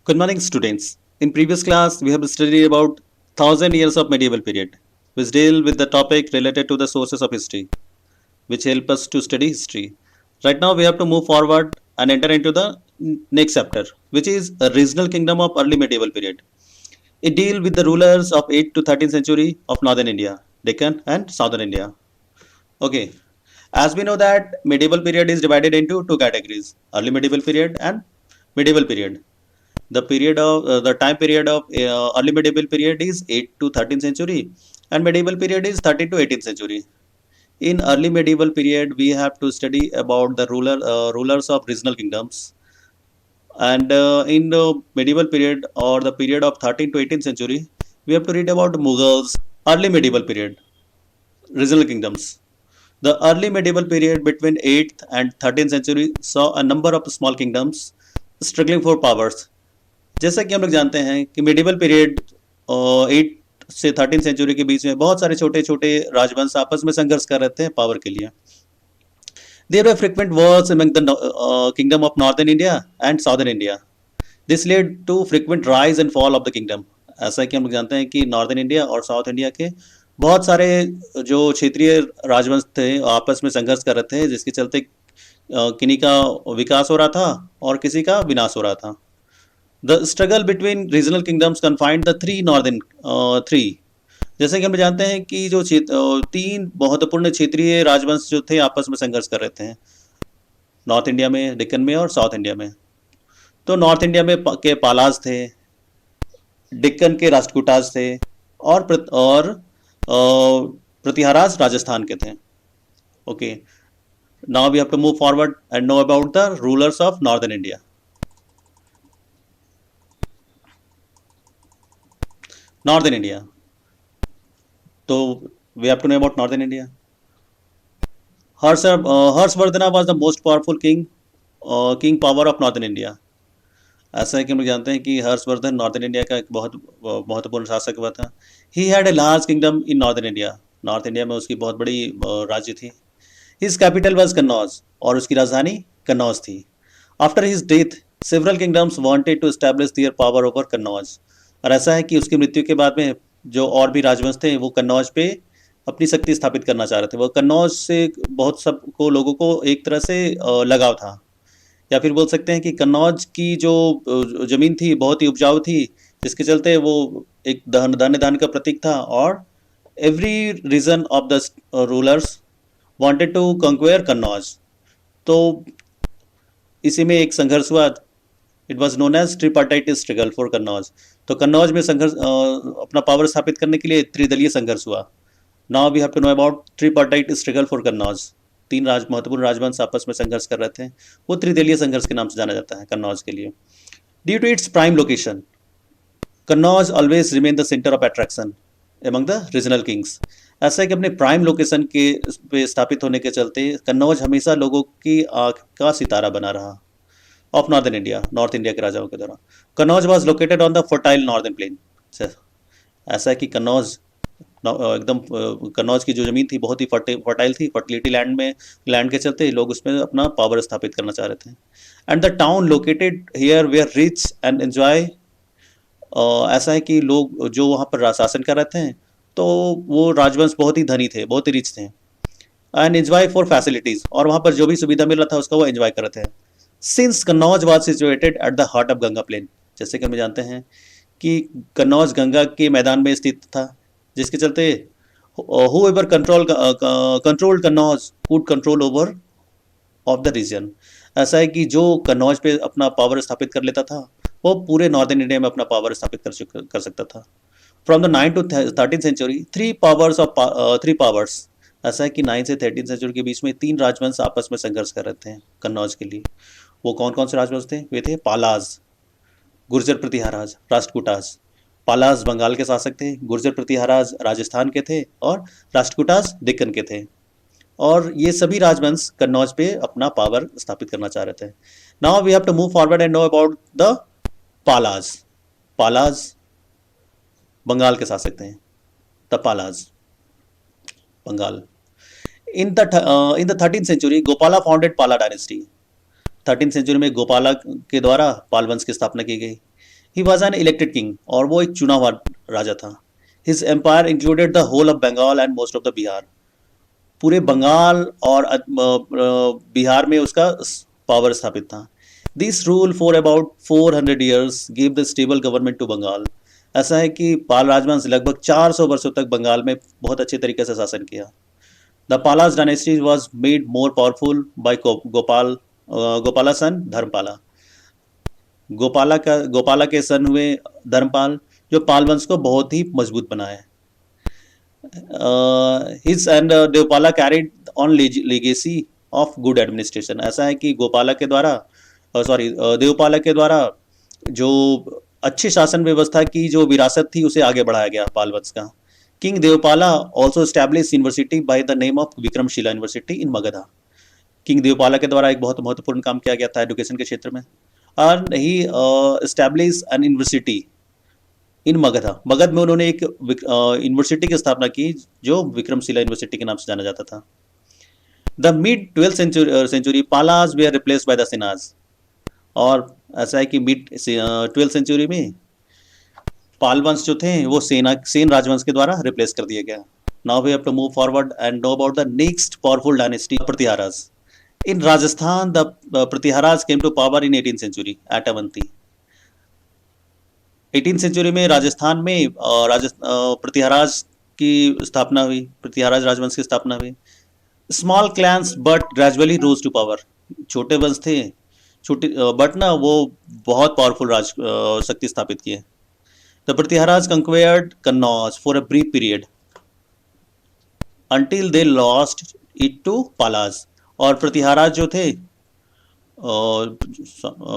Good morning, students. In previous class, we have studied about 1000 years of medieval period, which deal with the topic related to the sources of history, which help us to study history. Right now, we have to move forward and enter into the next chapter, which is a regional kingdom of early medieval period. It deal with the rulers of 8th to 13th century of northern India, Deccan and southern India. Okay, as we know that medieval period is divided into two categories: early medieval period and medieval period. The time period of early medieval period is 8th to 13th century, and medieval period is 13th to 18th century. In early medieval period, we have to study about the rulers of regional kingdoms, and in the medieval period or the period of 13th to 18th century, we have to read about Mughals. Early medieval period, regional kingdoms. The early medieval period between 8th and 13th century saw a number of small kingdoms struggling for powers. जैसा कि हम लोग जानते हैं कि medieval period 8 से 13 century के बीच में बहुत सारे छोटे छोटे राजवंश आपस में संघर्ष कर रहे थे पावर के लिए. There were frequent wars among the kingdom of northern India and southern India. This led to frequent rise and fall of the kingdom. ऐसा कि हम लोग जानते हैं कि नॉर्दर्न इंडिया और साउथ इंडिया के बहुत सारे जो क्षेत्रीय राजवंश थे आपस में संघर्ष कर रहे थे, जिसके चलते किन्हीं का विकास हो रहा था और किसी का विनाश हो रहा था. The struggle between regional kingdoms confined the three northern three. जैसे कि हम जानते हैं कि जो तीन महत्वपूर्ण क्षेत्रीय राजवंश जो थे आपस में संघर्ष कर रहे थे नॉर्थ इंडिया में, डेक्कन में और साउथ इंडिया में. तो नॉर्थ इंडिया में के पालाज थे, डेक्कन के राष्ट्रकूटाज थे और प्रतिहाराज राजस्थान के थे. Okay, now we have to move forward and know about the rulers of northern India. Northern India. So we have to know about Northern India. Harshvardhana was the most powerful king power of Northern India. ऐसा है कि हम लोग जानते हैं कि Harshvardhan northern India का एक बहुत महत्वपूर्ण शासक हुआ था. He had a large kingdom in northern India. North India में उसकी बहुत बड़ी राज्य थी. हिज कैपिटल वाज कन्नौज और उसकी राजधानी कन्नौज थी. After his death several kingdoms wanted to establish their power over Kannauj. और ऐसा है कि उसकी मृत्यु के बाद में जो और भी राजवंश थे वो कन्नौज पे अपनी शक्ति स्थापित करना चाह रहे थे. वो कन्नौज से बहुत सबको लोगों को एक तरह से लगाव था, या फिर बोल सकते हैं कि कन्नौज की जो जमीन थी बहुत ही उपजाऊ थी, जिसके चलते वो एक धन्य दान का प्रतीक था. और every region of the rulers wanted to conquer Kannauj. तो इसी में एक संघर्ष हुआ. It was known as tripartite struggle for Kannauj. तो कन्नौज में संघर्ष अपना पावर स्थापित करने के लिए त्रिदलीय संघर्ष हुआ. Now we have to know about tripartite struggle for Kannauj. तीन महत्वपूर्ण राजवंश आपस में संघर्ष कर रहे थे. वो त्रिदलीय संघर्ष के नाम से जाना जाता है कन्नौज के लिए. Due to its prime location, Kannauj always remain the centre of attraction among the regional kings. ऐसा है कि अपने प्राइम लोकेशन के पे स्थापित होने के चलते कन्नौज हमेशा लोगों की आंख का सितारा बना रहा. Of northern India, north India के राजाओं के दौरान. Kannauj was located on the fertile northern plain. ऐसा है कि कन्नौज एकदम कन्नौज की जो जमीन थी बहुत ही फर्टाइल थी. फर्टिलिटी लैंड के चलते लोग उसमें अपना पावर स्थापित करना चाह रहे थे. And the town located here were rich and enjoy. ऐसा है कि लोग जो वहाँ पर शासन कर रहे थे तो वो राजवंश बहुत ही धनी थे, बहुत ही रिच थे. एंड एंजॉय फॉर फैसिलिटीज, और वहाँ पर जो भी सुविधा मिल रहा था उसका वो एंजॉय कर रहे थे. Since Kannauj was situated at the heart of Ganga plain. जैसे कि हम जानते हैं कि कन्नौज गंगा के मैदान में स्थित था, जिसके चलते whoever controlled Kannauj could control over of the region. ऐसा है कि जो कन्नौज पे अपना पावर स्थापित कर लेता था वो पूरे नॉर्दर्न इंडिया में अपना पावर स्थापित कर सकता था. From the 9th to 13th century three powers. ऐसा है कि 9 से 13 सेंचुरी के बीच में तीन राजवंश आपस में संघर्ष कर रहे थे कन्नौज के लिए. वो कौन कौन से राजवंश थे? वे थे पालाज, गुर्जर प्रतिहाराज, राष्ट्रकूटाज. पालाज बंगाल के शासक थे, गुर्जर प्रतिहाराज राजस्थान के थे और राष्ट्रकूटाज डेक्कन के थे. और ये सभी राजवंश कन्नौज पे अपना पावर स्थापित करना चाह रहे थे. Now we have to move forward and know about the Palas. Palas Bengal के शासक थे. The Palas, Bengal. In the 13th century, Gopala founded Pala dynasty. 13th century में गोपाला के द्वारा पाल वंश की स्थापना की गई. He was an elected king, और वो एक चुना हुआ राजा था. His empire included the whole of Bengal and most of the Bihar. पूरे बंगाल और बिहार में उसका पावर स्थापित था. This rule for about 400 years give the stable government to Bengal. ऐसा है कि पाल राजवंश लगभग 400 वर्षों तक बंगाल में बहुत अच्छे तरीके से शासन किया. The Palas dynasty was made more powerful by Gopala son Dharmapala. Gopala के सन हुए धर्मपाल, जो पाल वंश को बहुत ही मजबूत बनाए. His and Devapala carried on legacy of good administration. ऐसा है कि गोपाला के द्वारा देवपाला के द्वारा जो अच्छी शासन व्यवस्था की जो विरासत थी उसे आगे बढ़ाया गया पाल वंश का. King Devapala also establish university by the name of Vikramshila university in Magadha. King Devapala के द्वारा एक बहुत महत्वपूर्ण काम किया गया था एजुकेशन के क्षेत्र में. और ही एस्टैब्लिश एन यूनिवर्सिटी इन मगध. मगध में उन्होंने एक यूनिवर्सिटी की स्थापना की जो विक्रमशिला यूनिवर्सिटी के नाम से जाना जाता था. The mid 12th century Palas were replace by the Senas. और ऐसा है कि मिड 12th सेंचुरी में पाल वंश जो थे वो सेन राजवंश के द्वारा रिप्लेस कर दिया गया. Now we have to move forward and know about the next powerful dynasty Pratiharas. In Rajasthan, the Pratiharas came to power in 18th century at Avanti. 18th century में राजस्थान में प्रतिहाराज की स्थापना हुई, प्रतिहाराज राजवंश की स्थापना हुई. Small clans but gradually rose to power. छोटे वंश थे, छोटे बट ना वो बहुत पावरफुल राज शक्ति स्थापित किए. The Pratiharas conquered Kannauj for a brief period until they lost it to Palas. और प्रतिहाराज जो थे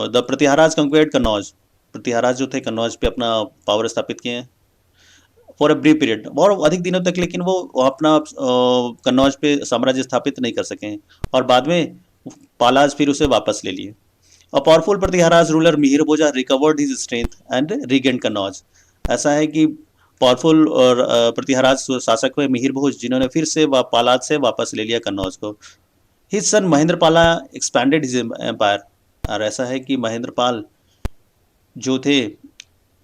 द प्रतिहाराज कंक्वेयर्ड कन्नौज. प्रतिहाराज जो थे कन्नौज पे अपना पावर स्थापित किए हैं फॉर अ ब्रीफ पीरियड, और अधिक दिनों तक, लेकिन वो अपना कन्नौज पे साम्राज्य स्थापित नहीं कर सके और बाद में पालाज फिर उसे वापस ले लिए. A powerful Pratiharas ruler Mihir Bhoja recovered his strength and regained Kannauj. ऐसा है कि पावरफुल और प्रतिहाराज शासक हुए मिहिर भोज, जिन्होंने फिर से पालाज से वापस ले लिया कन्नौज को. His son Mahendrapala expanded his empire. और ऐसा है कि महेंद्रपाल जो थे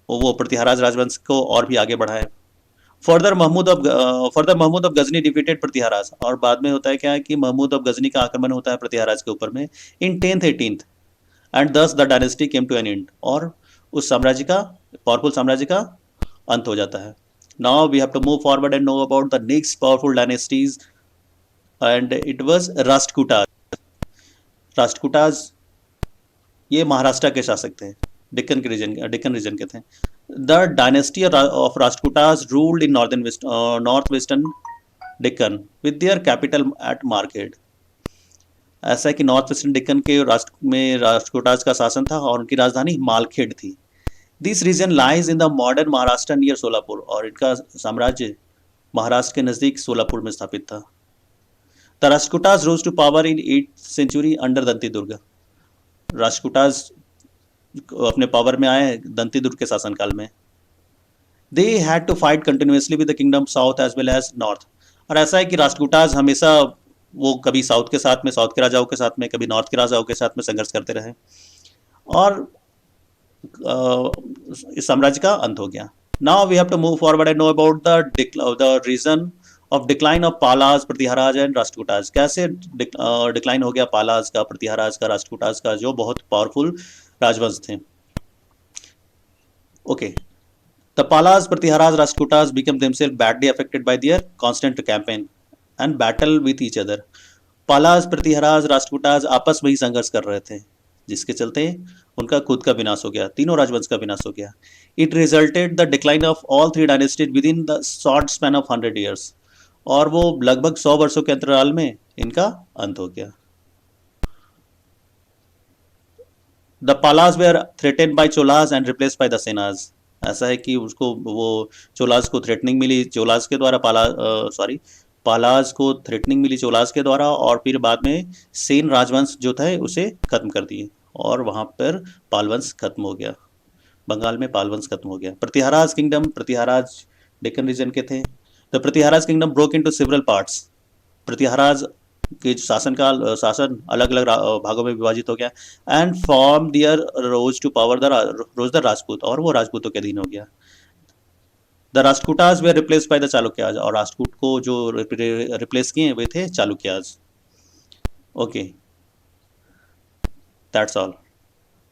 वो प्रतिहाराज राजवंश को और भी आगे बढ़ाए. Further Mahmud of Ghazni defeated Pratiharas. और बाद में होता है क्या है कि महमूद ऑफ गजनी का आक्रमण होता है प्रतिहाराज के ऊपर में in 10th 18th and thus the dynasty came to an end. और उस साम्राज्य का, पावरफुल साम्राज्य का अंत हो जाता है. Now we have to move forward and know about the next powerful dynasties and it was Rashtrakutas. Rashtrakutas ये महाराष्ट्र के शासक थे, डेक्कन रीजन के थे. The dynasty of Rashtrakutas ruled in north western Deccan with their capital at market. ऐसा है कि नॉर्थ वेस्टर्न डेक्कन के राष्ट्रकूटाज का शासन था और उनकी राजधानी मालखेड़ थी. This reason lies in the modern Maharashtra near Solapur. और इनका साम्राज्य महाराष्ट्र के नजदीक सोलापुर में स्थापित था. The Rashtrakutas rose to power in 8th century under Dantidurga. Rashtrakutas अपने पावर में आए दंती दुर्ग के शासनकाल में. They had to fight continuously with the kingdom south as well as north. और ऐसा है कि राष्ट्रकूटाज हमेशा वो कभी साउथ के साथ में, साउथ के राजाओं के साथ में, कभी नॉर्थ के राजाओं के साथ में संघर्ष करते रहे और इस साम्राज्य का अंत हो गया. Now we have to move forward and know about the region of decline of Palas, Pratiharas and Rashtrakutas. कैसे डिक्लाइन हो गया पालाज का, प्रतिहाराज का, राष्ट्रकूटाज का, जो बहुत पावरफुल राजवंश थे. Okay, the Palas, Pratiharas, Rashtrakutas became themselves badly affected by their constant campaign and battle with each other. Palas, Pratiharas, Rashtrakutas आपस में ही संघर्ष कर रहे थे, जिसके चलते उनका खुद का विनाश हो गया, तीनों राजवंश का विनाश हो गया. It resulted the decline of all three dynasties with in the short span of 100 years. और वो लगभग 100 वर्षों के अंतराल में इनका अंत हो गया. The Palas were threatened by Cholas and replaced by the Senas. ऐसा है कि उसको वो चोलाज को थ्रेटनिंग मिली चोलाज के द्वारा, पालाज को थ्रेटनिंग मिली चोलाज के द्वारा, और फिर बाद में सेन राजवंश जो था उसे खत्म कर दिए और वहाँ पर पालवंश खत्म हो गया. बंगाल में पालवंश खत्म हो गया. प्रतिहाराज किंगडम, प्रतिहाराज डेक्कन रीजन के थे. The Pratiharas kingdom broke into several parts. Pratiharas कि शासन अलग अलग भागों में विभाजित हो गया, and form their rose to power rose the Rajput, और वो राजपूतों के अधीन हो गया। The Rashtrakutas were replace by the Chalukyas, और राष्ट्रकूट को जो रिप्लेस किए वे थे Chalukyas. Okay, that's all.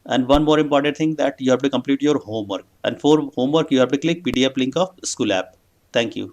And one more important thing, that you have to complete your homework. And for homework, you have to click PDF link of school app. Thank you.